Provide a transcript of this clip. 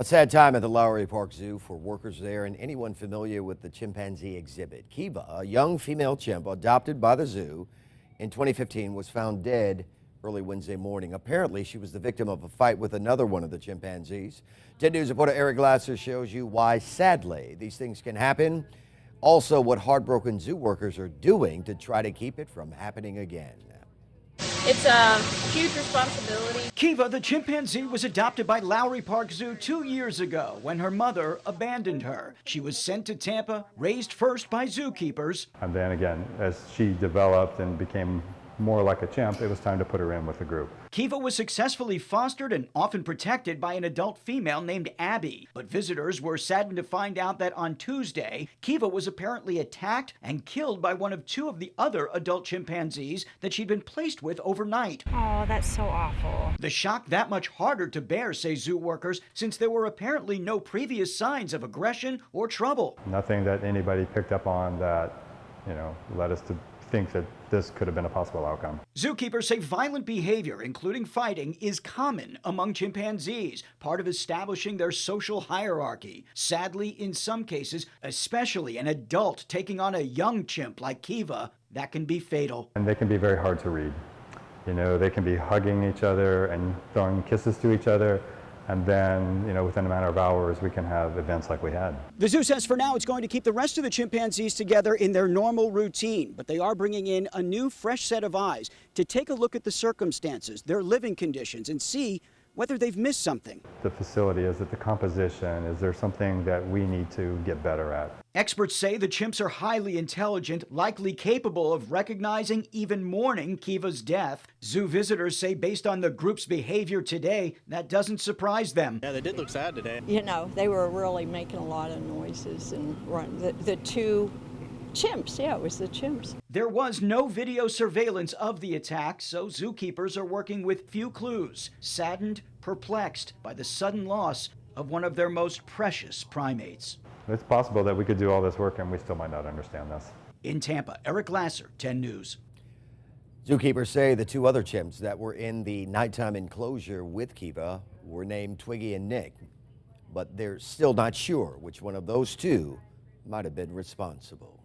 A sad time at the Lowry Park Zoo for workers there and anyone familiar with the chimpanzee exhibit. Kiva, a young female chimp adopted by the zoo in 2015, was found dead early Wednesday morning. Apparently, she was the victim of a fight with another one of the chimpanzees. 10 News reporter Eric Glasser shows you why, sadly, these things can happen. Also, what heartbroken zoo workers are doing to try to keep it from happening again. It's a huge responsibility. Kiva, the chimpanzee, was adopted by Lowry Park Zoo 2 years ago when her mother abandoned her. She was sent to Tampa, raised first by zookeepers. And then again, as she developed and became more like a chimp, it was time to put her in with the group. Kiva was successfully fostered and often protected by an adult female named Abby. But visitors were saddened to find out that on Tuesday, Kiva was apparently attacked and killed by one of two of the other adult chimpanzees that she'd been placed with overnight. Oh, that's so awful. The shock that much harder to bear, say zoo workers, since there were apparently no previous signs of aggression or trouble. Nothing that anybody picked up on that, led us to think that this could have been a possible outcome. Zookeepers say violent behavior, including fighting, is common among chimpanzees, part of establishing their social hierarchy. Sadly, in some cases, especially an adult taking on a young chimp like Kiva, that can be fatal. And they can be very hard to read. They can be hugging each other and throwing kisses to each other. And then, within a matter of hours, we can have events like we had. The zoo says for now it's going to keep the rest of the chimpanzees together in their normal routine, but they are bringing in a new, fresh set of eyes to take a look at the circumstances, their living conditions, and see whether they've missed something. The facility, is it the composition? Is there something that we need to get better at? Experts say the chimps are highly intelligent, likely capable of recognizing, even mourning, Kiva's death. Zoo visitors say based on the group's behavior today, that doesn't surprise them. Yeah, they did look sad today. They were really making a lot of noises and the two chimps, yeah, it was the chimps. There was no video surveillance of the attack, so zookeepers are working with few clues, saddened, perplexed by the sudden loss of one of their most precious primates. It's possible that we could do all this work and we still might not understand this. In Tampa, Eric Glasser, 10 News. Zookeepers say the two other chimps that were in the nighttime enclosure with Kiva were named Twiggy and Nick, but they're still not sure which one of those two might have been responsible.